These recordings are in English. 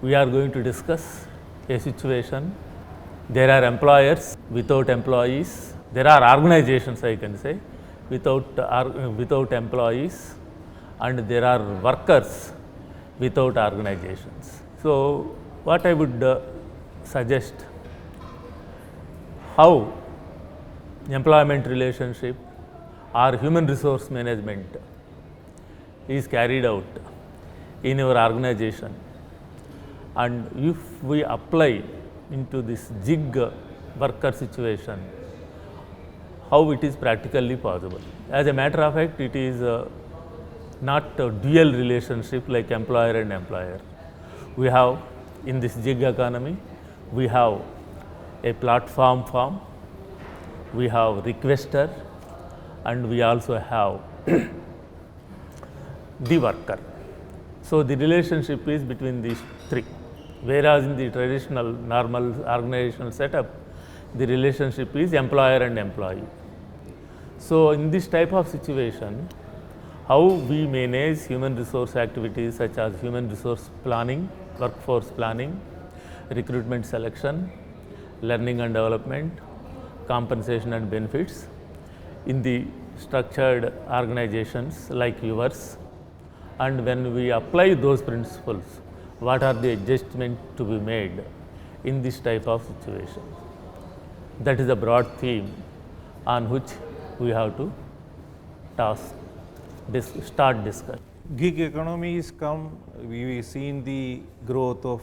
we are going to discuss a situation. There are employers without employees. There are organizations, I can say, without employees, and there are workers without organizations. So, what I would suggest, how employment relationship or human resource management is carried out in your organization, and if we apply into this gig worker situation, how it is practically possible. As a matter of fact, it is not a dual relationship like employer and employer. We have in this gig economy, we have a platform firm, we have requester, and we also have the worker. So, the relationship is between these three, whereas in the traditional normal organizational setup, the relationship is employer and employee. So, in this type of situation, how we manage human resource activities such as human resource planning, workforce planning, recruitment selection, learning and development, compensation and benefits in the structured organizations like yours, and when we apply those principles, what are the adjustments to be made in this type of situation. That is a broad theme on which we have to start discussion. Gig economy is come, we've seen the growth of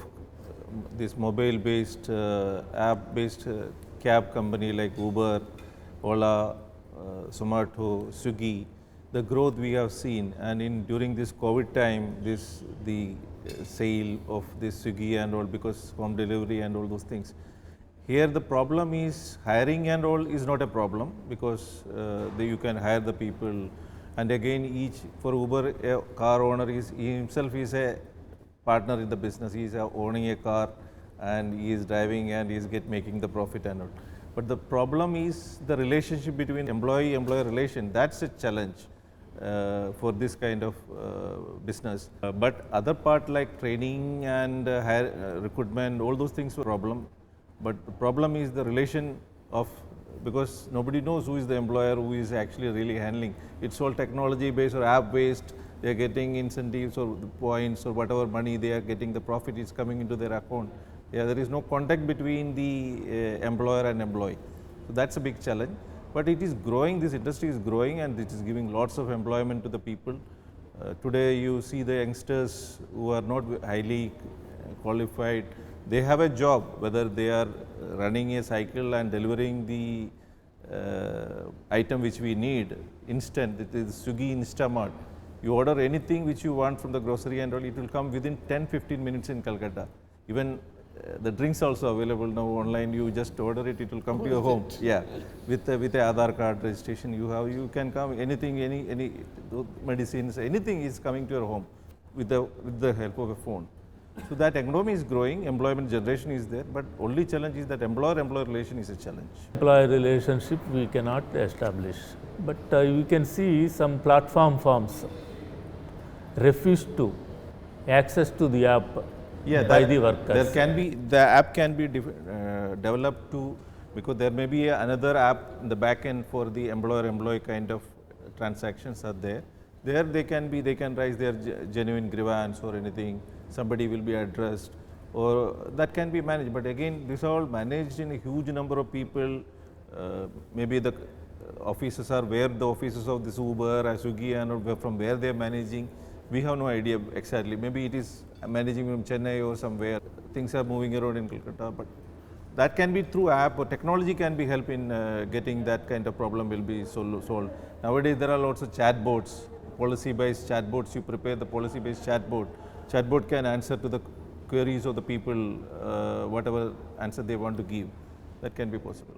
this mobile based, app based cab company like Uber, Ola, Zomato, Swiggy. The growth we have seen, and during this COVID time, the sale of this Swiggy and all, because home delivery and all those things. Here the problem is hiring and all is not a problem, because you can hire the people, and again for Uber, a car owner he himself is a partner in the business. He is owning a car and he is driving and he is making the profit and all. But the problem is the relationship between employee-employer relation. That's a challenge for this kind of business. But other part like training and recruitment, all those things were a problem. But the problem is the relation of, because nobody knows who is the employer, who is actually really handling. It's all technology based or app based. They are getting incentives or points or whatever money they are getting, the profit is coming into their account. Yeah, there is no contact between the employer and employee. So that's a big challenge. But it is growing, this industry is growing, and it is giving lots of employment to the people. Today you see the youngsters who are not highly qualified, they have a job, whether they are running a cycle and delivering the item which we need instant. It is Swiggy Instamart. You order anything which you want from the grocery and all, it will come within 10-15 minutes in Calcutta. Even the drinks also available now online. You just order it, it will come to your home. Yeah, with a Aadhaar card registration, you can come anything, any medicines, anything is coming to your home with the help of a phone. So that economy is growing, employment generation is there, but only challenge is that employer-employer relation is a challenge. Employer relationship we cannot establish, but you can see some platform firms refuse to access to the app by the workers. There can be, the app can be developed to, because there may be another app in the back end for the employer-employee kind of transactions are there. There they can raise their genuine grievance or anything, somebody will be addressed, or that can be managed. But again, this is all managed in a huge number of people. Maybe the offices are where the offices of this Uber or Swiggy and from where they are managing, we have no idea exactly. Maybe it is managing from Chennai or somewhere. Things are moving around in Calcutta, but that can be through app, or technology can be help in getting that kind of problem will be solved. Nowadays there are lots of chatbots, policy-based chatbots. You prepare the policy-based chatbot. Chatbot can answer to the queries of the people, whatever answer they want to give. That can be possible.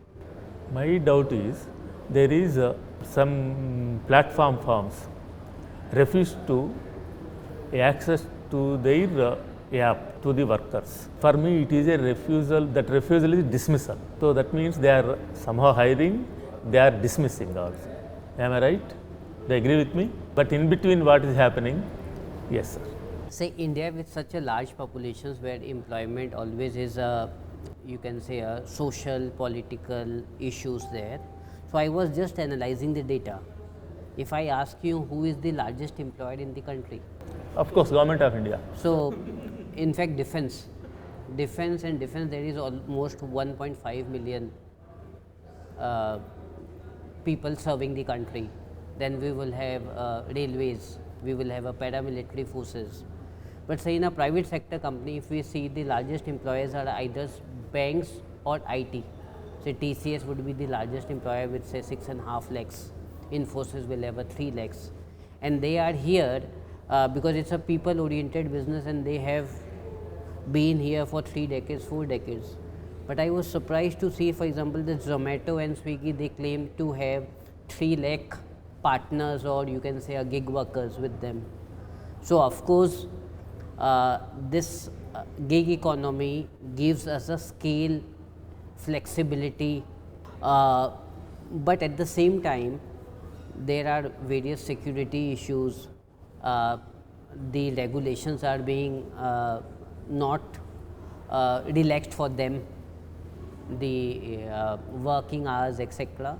My doubt is, there is some platform firms refuse to access to their app to the workers. For me, it is a refusal. That refusal is dismissal. So that means they are somehow hiring, they are dismissing also. Am I right? They agree with me? But in between, what is happening? Yes, sir. Say India with such a large populations where employment always is a, you can say, a social political issues there. So I was just analyzing the data. If I ask you who is the largest employer in the country, Of course, Government of India. so in fact defense there is almost 1.5 million people serving the country. Then we will have railways, we will have a paramilitary forces. But say in a private sector company, if we see the largest employers are either banks or IT. Say TCS would be the largest employer with say 6.5 lakhs. Infosys will have a 3 lakhs. And they are here because it's a people oriented business and they have been here for 3 decades, 4 decades. But I was surprised to see, for example, the Zomato and Swiggy, they claim to have 3 lakh partners, or you can say gig workers with them. So of course, this gig economy gives us a scale, flexibility, but at the same time, there are various security issues. The regulations are being not relaxed for them, the working hours, etc.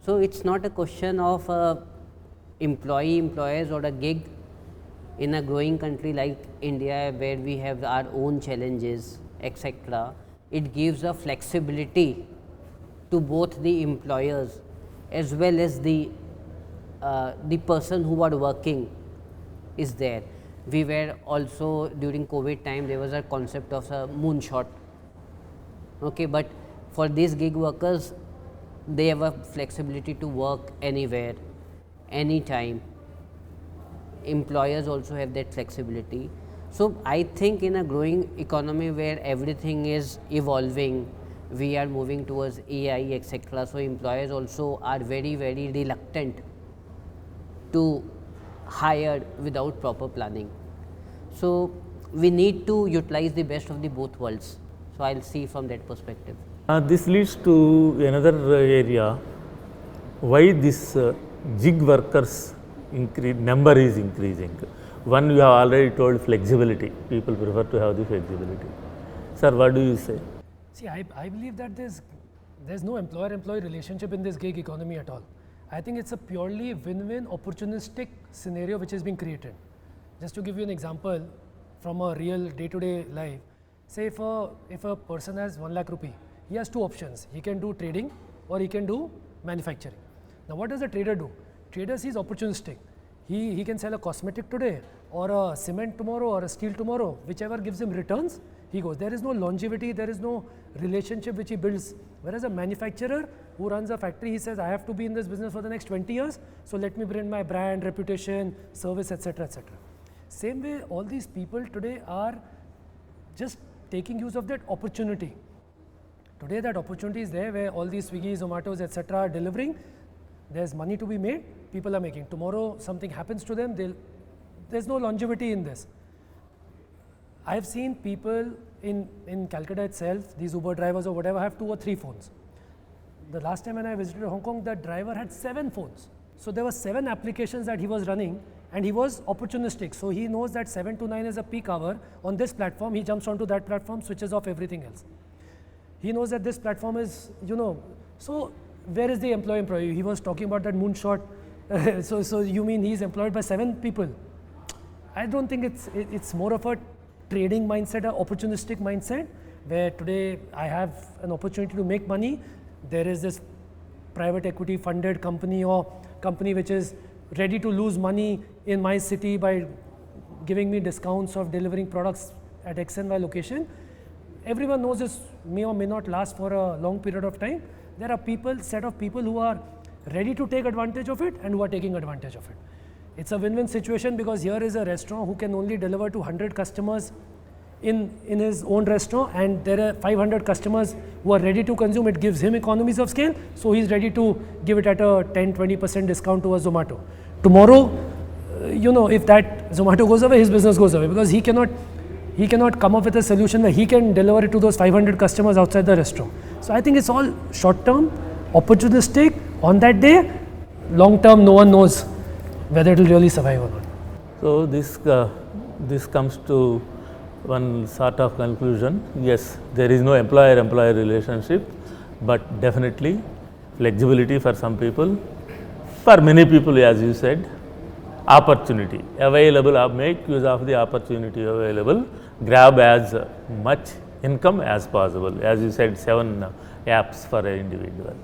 So it's not a question of employee, employers or a gig in a growing country like India, where we have our own challenges, etc. It gives a flexibility to both the employers as well as the person who are working is there. We were also during COVID time, there was a concept of a moonshot. Okay, but for these gig workers, they have a flexibility to work anywhere, anytime. Employers also have that flexibility. So I think in a growing economy where everything is evolving, we are moving towards AI, etc. So employers also are very, very reluctant to hire without proper planning. So we need to utilize the best of the both worlds. So I'll see from that perspective. This leads to another area, why this gig workers number is increasing. One, you have already told, flexibility. People prefer to have the flexibility. Sir, what do you say? See, I believe that there's no employer-employee relationship in this gig economy at all. I think it's a purely win-win opportunistic scenario which is being created. Just to give you an example from a real day-to-day life, say if a person has 1 lakh rupee, he has 2 options. He can do trading or he can do manufacturing. Now what does a trader do? Trader is opportunistic. He can sell a cosmetic today or a cement tomorrow or a steel tomorrow, whichever gives him returns, he goes. There is no longevity, there is no relationship which he builds. Whereas a manufacturer who runs a factory, he says, I have to be in this business for the next 20 years, so let me bring my brand, reputation, service, etc., etc. Same way, all these people today are just taking use of that opportunity. Today that opportunity is there where all these Swiggy, Zomatos, etc. are delivering. There's money to be made, people are making. Tomorrow something happens to them, there's no longevity in this. I've seen people in Calcutta itself, these Uber drivers or whatever, have 2 or 3 phones. The last time when I visited Hong Kong, that driver had 7 phones. So there were 7 applications that he was running and he was opportunistic. So he knows that 7 to 9 is a peak hour. On this platform, he jumps onto that platform, switches off everything else. He knows that this platform is, so where is the employee? He was talking about that moonshot. So you mean he's employed by 7 people? I don't think it's more of a trading mindset, an opportunistic mindset, where today I have an opportunity to make money. There is this private equity funded company or company which is ready to lose money in my city by giving me discounts of delivering products at X and Y location. Everyone knows this may or may not last for a long period of time. There are set of people who are ready to take advantage of it and who are taking advantage of it. It's a win-win situation because here is a restaurant who can only deliver to 100 customers in his own restaurant, and there are 500 customers who are ready to consume. It gives him economies of scale, so he's ready to give it at a 10-20% discount to a Zomato. Tomorrow, if that Zomato goes away, his business goes away because he cannot come up with a solution where he can deliver it to those 500 customers outside the restaurant. So I think it's all short-term, opportunistic, on that day. Long-term, no one knows whether it will really survive or not. So this this comes to one sort of conclusion. Yes, there is no employer-employee relationship, but definitely flexibility for some people. For many people, as you said, opportunity available, make use of the opportunity available, grab as much income as possible. As you said, 7 apps for an individual.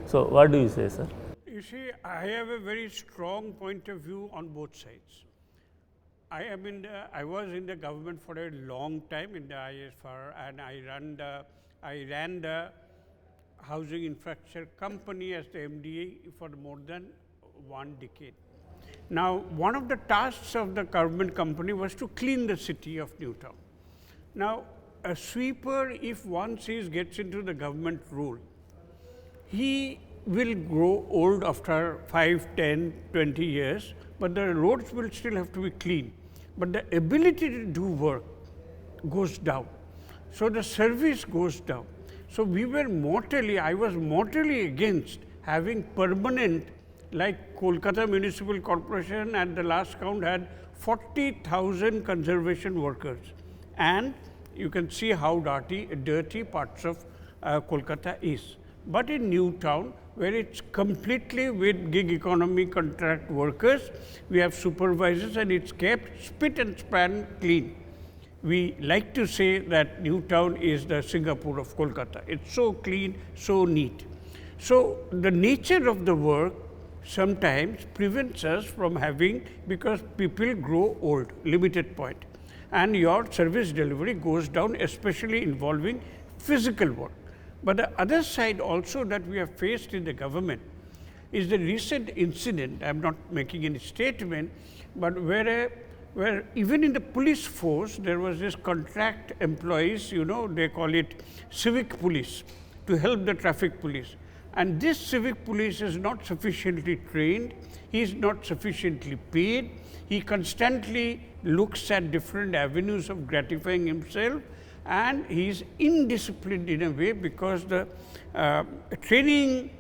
So, what do you say, sir? You see, I have a very strong point of view on both sides. I was in the government for a long time in the IAS, and I ran the housing infrastructure company as the MD for more than 1 decade. Now, one of the tasks of the government company was to clean the city of Newtown. Now, a sweeper, if once he gets into the government role, he will grow old after 5, 10, 20 years, but the roads will still have to be clean. But the ability to do work goes down. So, the service goes down. So, I was mortally against having permanent, like Kolkata Municipal Corporation at the last count had 40,000 conservation workers, and you can see how dirty parts of Kolkata is. But in Newtown, where it's completely with gig economy contract workers, we have supervisors and it's kept spit and span clean. We like to say that Newtown is the Singapore of Kolkata. It's so clean, so neat. So, the nature of the work sometimes prevents us from having, because people grow old, limited point, and your service delivery goes down, especially involving physical work. But the other side also that we have faced in the government is the recent incident. I am not making any statement, but where even in the police force there was this contract employees, they call it civic police, to help the traffic police. And this civic police is not sufficiently trained, he is not sufficiently paid, he constantly looks at different avenues of gratifying himself, and he is indisciplined in a way because the training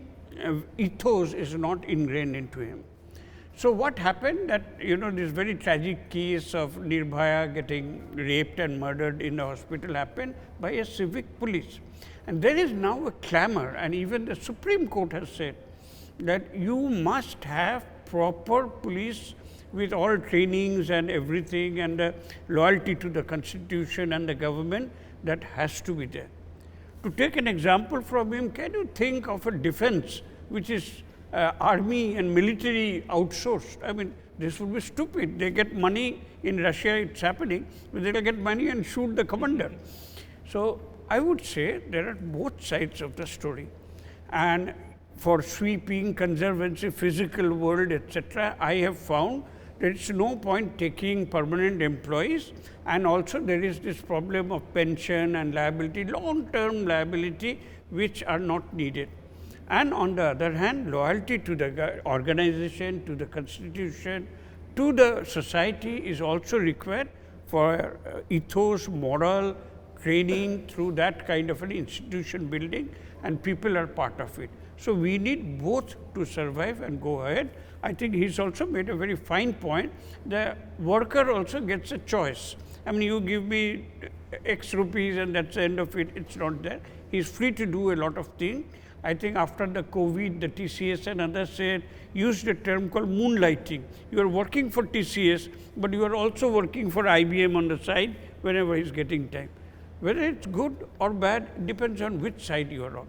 ethos is not ingrained into him. So, what happened that this very tragic case of Nirbhaya getting raped and murdered in the hospital happened by a civic police. And there is now a clamor, and even the Supreme Court has said that you must have proper police with all trainings and everything, and the loyalty to the constitution and the government, that has to be there. To take an example from him, can you think of a defense which is army and military outsourced? I mean, this would be stupid. They get money in Russia, it's happening, but they will get money and shoot the commander. So, I would say there are both sides of the story, and for sweeping, conservancy, physical world, etc., I have found there is no point taking permanent employees, and also there is this problem of pension and liability, long-term liability, which are not needed. And on the other hand, loyalty to the organization, to the constitution, to the society is also required for ethos, moral, training through that kind of an institution building, and people are part of it. So, we need both to survive and go ahead. I think he has also made a very fine point. The worker also gets a choice. I mean, you give me X rupees and that is the end of it, it is not there. He is free to do a lot of things. I think after the COVID, the TCS and others said, used a term called moonlighting. You are working for TCS, but you are also working for IBM on the side whenever he is getting time. Whether it is good or bad depends on which side you are on.